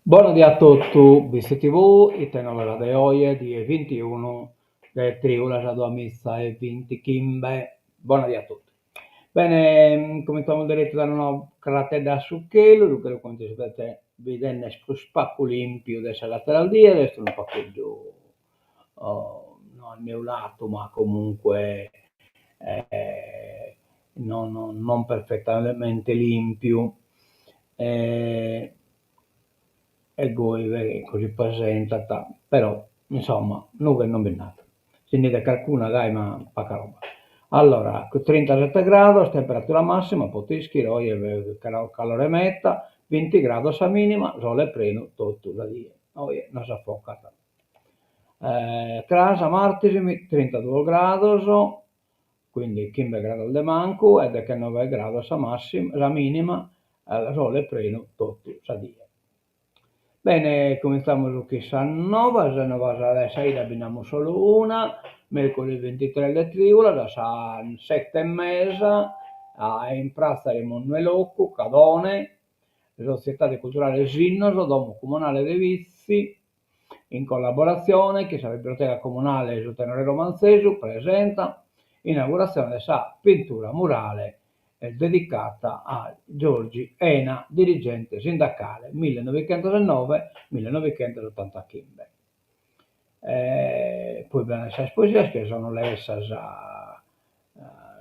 Buonasera a tutti, visto TV, e tengo de hoy, di 21 del Trigola Radomizza e 20 Kimbe. Buonasera a tutti. Bene, cominciamo diretto da una carattere su quello, che lo conto sapete, vedendo spacco limpio del lateral dia, adesso un po' più non anneulato, ma comunque non perfettamente limpio. Eh, e poi così presentata, però insomma non è nato. Se ne da qualcuna dai ma poca roba. Allora, 37 gradi, temperatura massima, potischi, calore metta, 20 gradi a minima, sole pleno tutto da dire. Oggi non si affocata. Crasa, Martisi, 32 gradi, quindi 15 gradi de manco ed è che 9 gradi a massima, la minima, sole pleno tutto da dire. Bene, cominciamo su questa nuova adesso abbiamo solo una, mercoledì 23 di Trigola, da San 7 e mezza, in Piazza Emanuele Occo, Cadone, Società Culturale Sinnoso, Domo Comunale dei Vizi, in collaborazione, che la Biblioteca Comunale su Tenore Romanzesu presenta inaugurazione della pittura murale dedicata a Giorgi Ena, dirigente sindacale 1909-1985. Poi abbiamo le esposizioni che sono le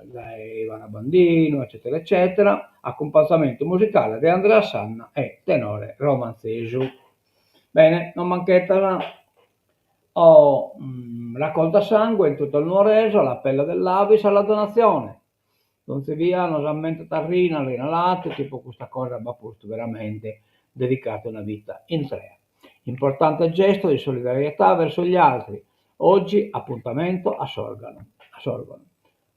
da Ivana Bandino, eccetera, eccetera, accompagnamento musicale di Andrea Sanna e tenore romanzesu. Bene, non manchetta raccolta sangue in tutto il Nuoreso, l'appello dell'Avis alla donazione. Non si via, non si tarrina, latte, tipo questa cosa va veramente dedicata a una vita in tre. Importante gesto di solidarietà verso gli altri. Oggi appuntamento a Sorgano.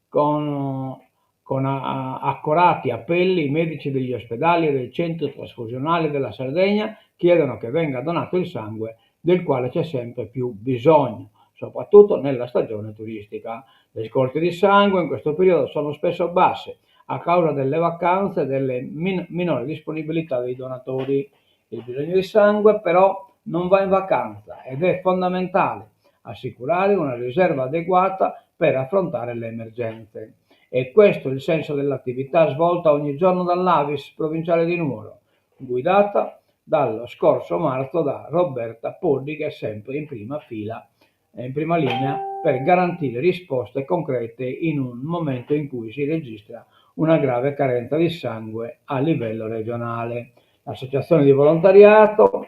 Con accorati appelli, i medici degli ospedali e del centro trasfusionale della Sardegna chiedono che venga donato il sangue del quale c'è sempre più bisogno, soprattutto nella stagione turistica. Le scorte di sangue in questo periodo sono spesso basse a causa delle vacanze e delle minori disponibilità dei donatori. Il bisogno di sangue però non va in vacanza ed è fondamentale assicurare una riserva adeguata per affrontare le emergenze. E questo è il senso dell'attività svolta ogni giorno dall'Avis provinciale di Nuoro, guidata dallo scorso marzo da Roberta Poddi, che è sempre in prima fila, in prima linea per garantire risposte concrete in un momento in cui si registra una grave carenza di sangue a livello regionale. L'associazione di volontariato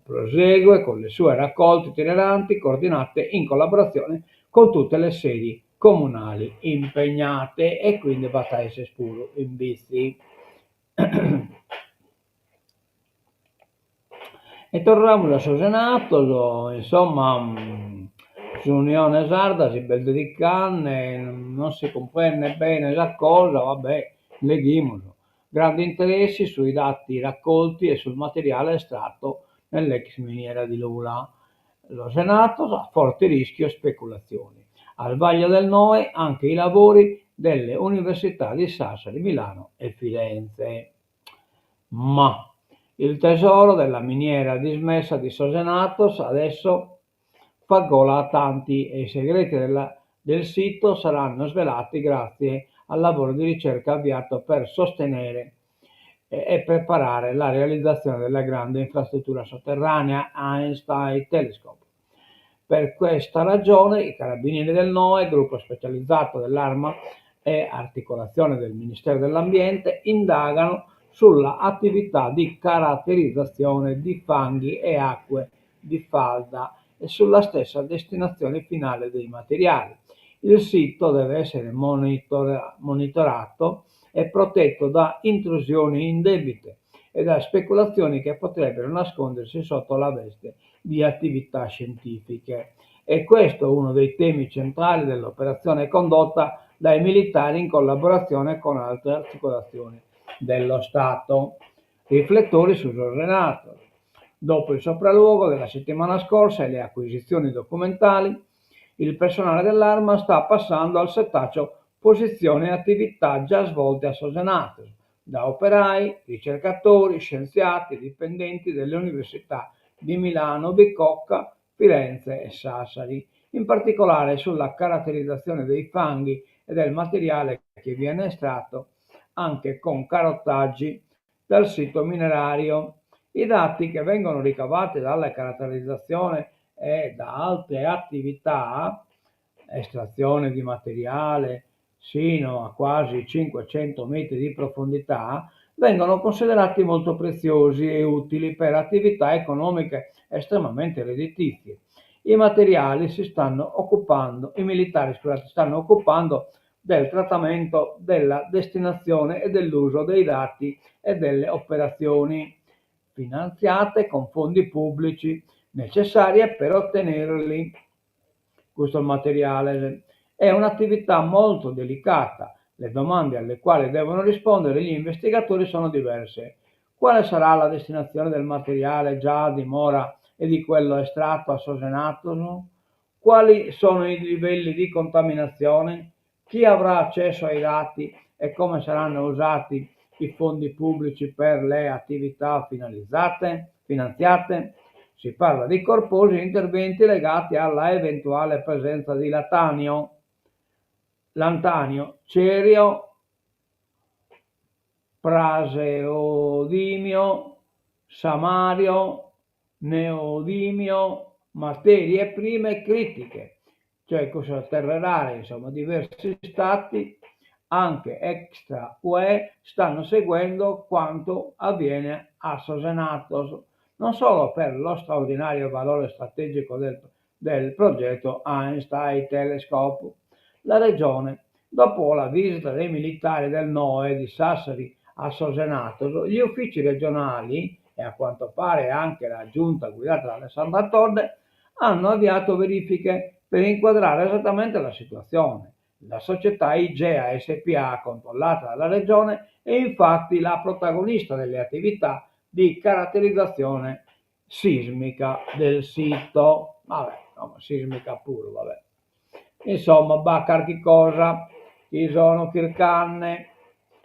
prosegue con le sue raccolte itineranti coordinate in collaborazione con tutte le sedi comunali impegnate e quindi basta essere spuro in bici. E torniamo da Sosenato, insomma, su Unione Sarda si bel dedicanne, non si comprende bene la cosa, vabbè, leghimolo. Grandi interessi sui dati raccolti e sul materiale estratto nell'ex miniera di Lula. Lo Senato a forte rischio speculazioni. Al vaglio del Noe anche i lavori delle università di Sassari, Milano e Firenze. Ma il tesoro della miniera dismessa di Sosenatos adesso fa gola a tanti e i segreti del sito saranno svelati grazie al lavoro di ricerca avviato per sostenere e preparare la realizzazione della grande infrastruttura sotterranea Einstein Telescope. Per questa ragione i Carabinieri del NOE, gruppo specializzato dell'Arma e articolazione del Ministero dell'Ambiente, indagano sulla attività di caratterizzazione di fanghi e acque di falda e sulla stessa destinazione finale dei materiali. Il sito deve essere monitorato e protetto da intrusioni indebite e da speculazioni che potrebbero nascondersi sotto la veste di attività scientifiche. E questo è uno dei temi centrali dell'operazione condotta dai militari in collaborazione con altre articolazioni dello Stato. Riflettori sul Renato. Dopo il sopralluogo della settimana scorsa e le acquisizioni documentali, il personale dell'Arma sta passando al settaccio posizioni e attività già svolte a Sosenato, da operai, ricercatori, scienziati, dipendenti delle università di Milano, Bicocca, Firenze e Sassari, in particolare sulla caratterizzazione dei fanghi e del materiale che viene estratto anche con carottaggi dal sito minerario. I dati che vengono ricavati dalla caratterizzazione e da altre attività, estrazione di materiale sino a quasi 500 metri di profondità, vengono considerati molto preziosi e utili per attività economiche estremamente redditizie. I materiali i militari stanno occupando del trattamento, della destinazione e dell'uso dei dati e delle operazioni finanziate con fondi pubblici necessarie per ottenerli. Questo materiale è un'attività molto delicata. Le domande alle quali devono rispondere gli investigatori sono diverse. Quale sarà la destinazione del materiale già a dimora e di quello estratto a Sogenato? Quali sono i livelli di contaminazione? Chi avrà accesso ai dati e come saranno usati i fondi pubblici per le attività finanziate? Si parla di corposi interventi legati alla eventuale presenza di lantanio, cerio, praseodimio, samario, neodimio, materie prime critiche, cioè cosa terre rare, insomma, diversi stati, anche extra UE, stanno seguendo quanto avviene a Sosenato, non solo per lo straordinario valore strategico del progetto Einstein Telescope. La regione, dopo la visita dei militari del NOE di Sassari a Sosenato, gli uffici regionali e a quanto pare anche la giunta guidata da Alessandra Todde hanno avviato verifiche per inquadrare esattamente la situazione. La società IGEA SPA, controllata dalla regione, è infatti la protagonista delle attività di caratterizzazione sismica del sito. Vabbè, no, sismica pure, vabbè. Insomma, Baccar cosa, chi sono Kirkanne,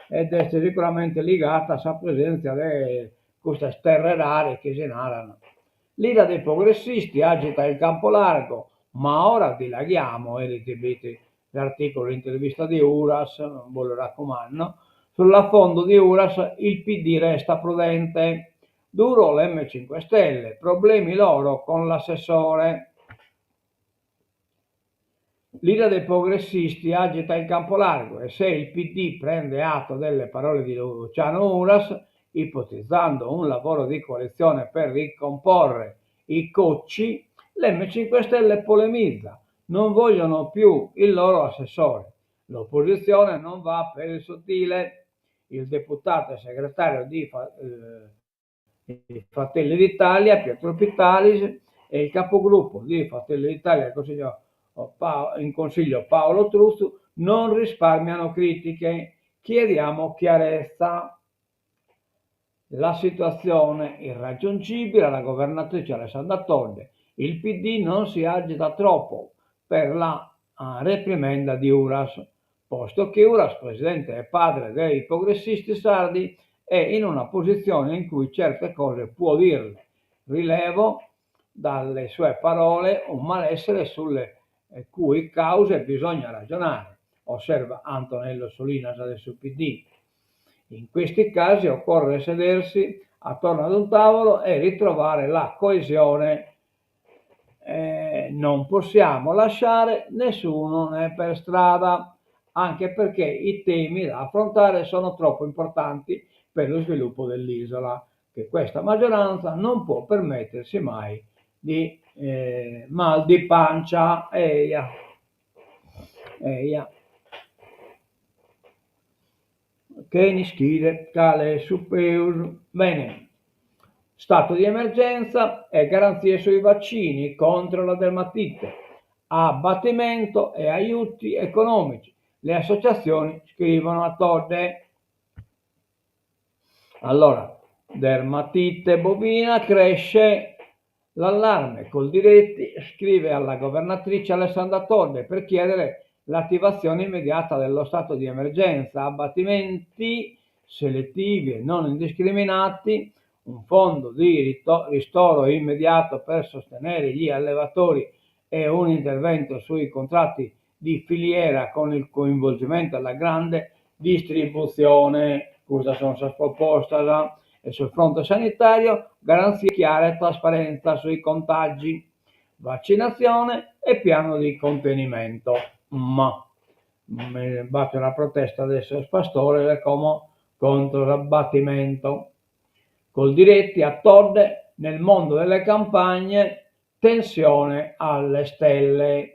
ed è sicuramente legata a questa presenza di queste terre rare che si narrano. L'ira dei progressisti agita il campo largo, ma ora dilaghiamo, e ricevete l'articolo intervista di Uras, non ve lo raccomando, sull'affondo di Uras il PD resta prudente, duro l'M5 Stelle, problemi loro con l'assessore. L'ira dei progressisti agita il campo largo e se il PD prende atto delle parole di Luciano Uras, ipotizzando un lavoro di coalizione per ricomporre i cocci, l'M5 Stelle polemizza, non vogliono più il loro assessore. L'opposizione non va per il sottile. Il deputato e segretario di Fratelli d'Italia, Pietro Pitalis, e il capogruppo di Fratelli d'Italia in consiglio Paolo Truzzu non risparmiano critiche. Chiediamo chiarezza. La situazione irraggiungibile alla governatrice Alessandra Todde. Il PD non si agita troppo per la reprimenda di Uras, posto che Uras, presidente e padre dei progressisti sardi, è in una posizione in cui certe cose può dirle. Rilevo dalle sue parole un malessere sulle cui cause bisogna ragionare, osserva Antonello Solinas del PD. In questi casi occorre sedersi attorno ad un tavolo e ritrovare la coesione. Non possiamo lasciare nessuno per strada, anche perché i temi da affrontare sono troppo importanti per lo sviluppo dell'isola, che questa maggioranza non può permettersi mai di mal di pancia. Eia. Che ne scrive tale Suppeus. Bene, stato di emergenza e garanzie sui vaccini contro la dermatite, abbattimento e aiuti economici. Le associazioni scrivono a Todde. Allora, dermatite bovina, cresce l'allarme. Coldiretti scrive alla governatrice Alessandra Todde per chiedere l'attivazione immediata dello stato di emergenza, abbattimenti selettivi e non indiscriminati, un fondo di ristoro immediato per sostenere gli allevatori e un intervento sui contratti di filiera con il coinvolgimento della grande distribuzione. Questa sono proposta e sul fronte sanitario garanzie chiare e trasparenza sui contagi, vaccinazione e piano di contenimento. Ma mi batte una protesta adesso Pastore del Como contro l'abbattimento. Coldiretti a Todde, nel mondo delle campagne, tensione alle stelle.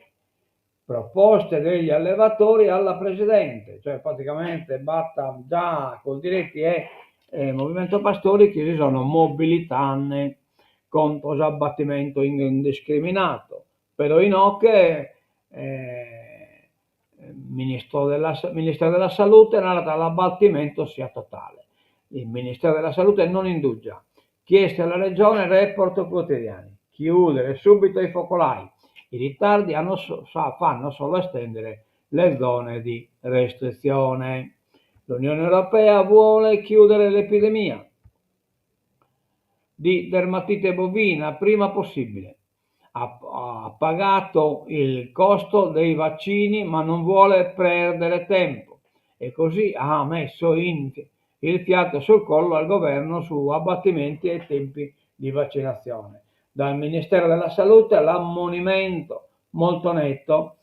Proposte degli allevatori alla Presidente, cioè praticamente Batta già Coldiretti e Movimento Pastori che si sono mobilitati contro l'abbattimento indiscriminato. Però Inoche, Ministro della Salute, narra l'abbattimento sia totale. Il Ministero della Salute non indugia. Chieste alla Regione report quotidiani. Chiudere subito i focolai. I ritardi fanno solo estendere le zone di restrizione. L'Unione Europea vuole chiudere l'epidemia di dermatite bovina prima possibile. Ha pagato il costo dei vaccini ma non vuole perdere tempo e così ha messo il fiato sul collo al governo su abbattimenti e tempi di vaccinazione. Dal Ministero della Salute l'ammonimento molto netto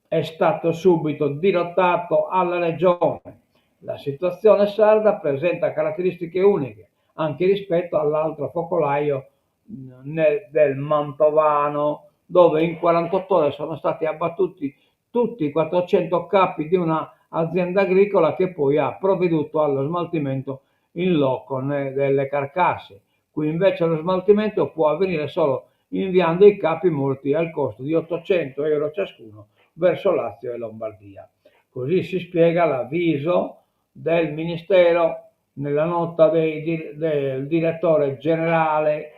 è stato subito dirottato alla Regione. La situazione sarda presenta caratteristiche uniche anche rispetto all'altro focolaio del Mantovano, dove in 48 ore sono stati abbattuti tutti i 400 capi di un'azienda agricola che poi ha provveduto allo smaltimento in loco delle carcasse. Qui invece lo smaltimento può avvenire solo inviando i capi morti al costo di 800 euro ciascuno verso Lazio e Lombardia. Così si spiega l'avviso del Ministero nella nota del direttore generale.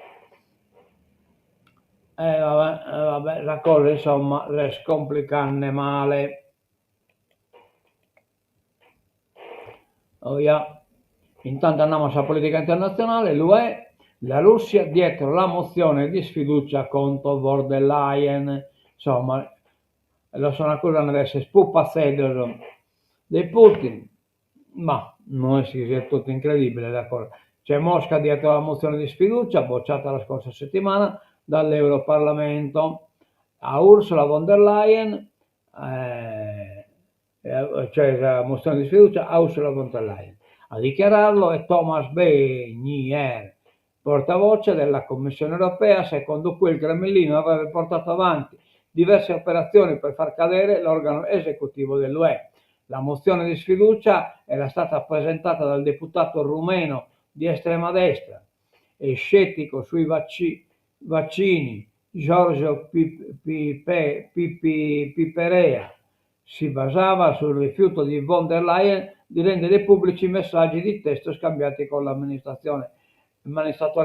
Vabbè, la cosa insomma le scomplicarne male. Oh yeah. Intanto andiamo sulla politica internazionale. L'UE, la Russia dietro la mozione di sfiducia contro von der Leyen. Insomma, lo sono accusando di essere spupazzedo di Putin, ma non è sì, è tutto incredibile, d'accordo. C'è Mosca dietro la mozione di sfiducia bocciata la scorsa settimana dall'Europarlamento. A Ursula von der Leyen, cioè la mozione di sfiducia a Ursula von der Leyen. A dichiararlo è Thomas Barnier, portavoce della Commissione europea, secondo cui il Cremlino avrebbe portato avanti diverse operazioni per far cadere l'organo esecutivo dell'UE. La mozione di sfiducia era stata presentata dal deputato rumeno di estrema destra e scettico sui vaccini Giorgio Piperea. Si basava sul rifiuto di von der Leyen di rendere pubblici messaggi di testo scambiati con l'amministratore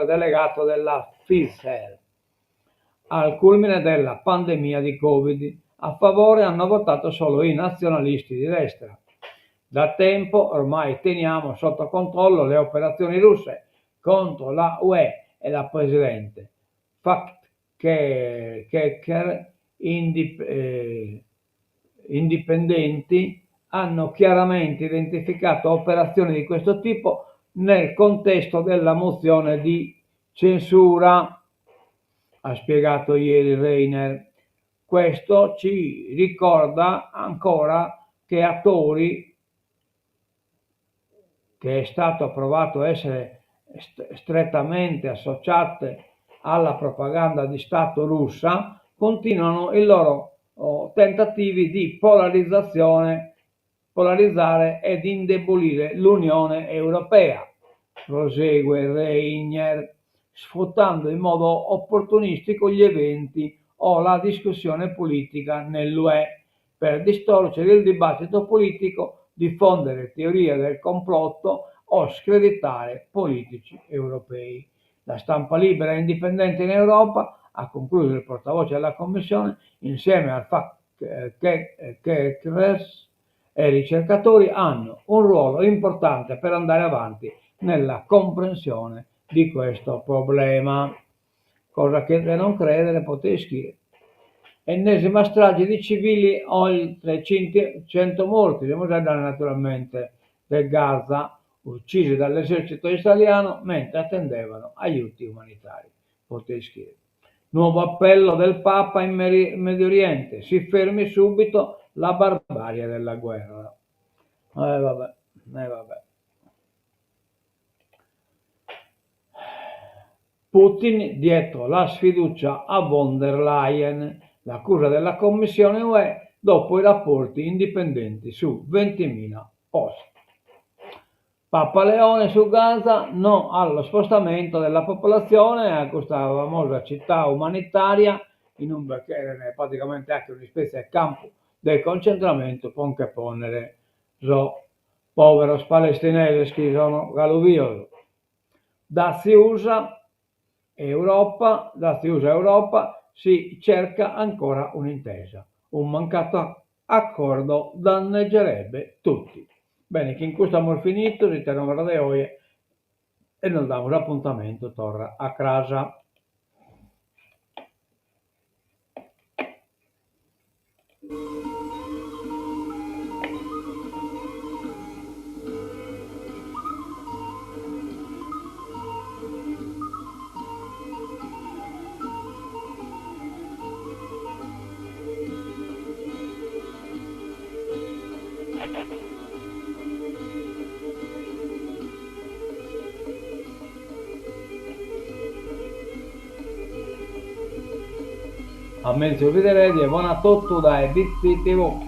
delegato della Pfizer. Al culmine della pandemia di Covid, a favore hanno votato solo i nazionalisti di destra. Da tempo ormai teniamo sotto controllo le operazioni russe contro la UE e la Presidente. Fact-checker indipendenti hanno chiaramente identificato operazioni di questo tipo nel contesto della mozione di censura, ha spiegato ieri Reiner. Questo ci ricorda ancora che attori che è stato provato essere strettamente associate alla propaganda di Stato russa continuano i loro tentativi di polarizzare ed indebolire l'Unione Europea, prosegue Reiner, sfruttando in modo opportunistico gli eventi o la discussione politica nell'UE per distorcere il dibattito politico, diffondere teorie del complotto o screditare politici europei. La stampa libera e indipendente in Europa, ha concluso il portavoce della Commissione, insieme al fact-checkers e i ricercatori hanno un ruolo importante per andare avanti nella comprensione di questo problema. Cosa che non credere Poteschi. Ennesima strage di civili, oltre 100 morti, dobbiamo dare naturalmente del Gaza, uccisi dall'esercito israeliano mentre attendevano aiuti umanitari. Poteschi. Nuovo appello del Papa in Medio Oriente, si fermi subito la barbarie della guerra. Vabbè, vabbè. Putin dietro la sfiducia a von der Leyen, l'accusa della Commissione UE dopo i rapporti indipendenti su 20.000 posti. Papa Leone su Gaza, no allo spostamento della popolazione a questa famosa città umanitaria in un che era praticamente anche una specie di campo del concentramento con che ponere poveros palestinesi che sono galuviosi. Dazi USA Europa si cerca ancora un'intesa. Un mancato accordo danneggerebbe tutti. Bene, che in questo abbiamo finito, ritorniamo da oggi e non diamo l'appuntamento, torna a casa. A me il video e buona tutto dai Bizzi TV.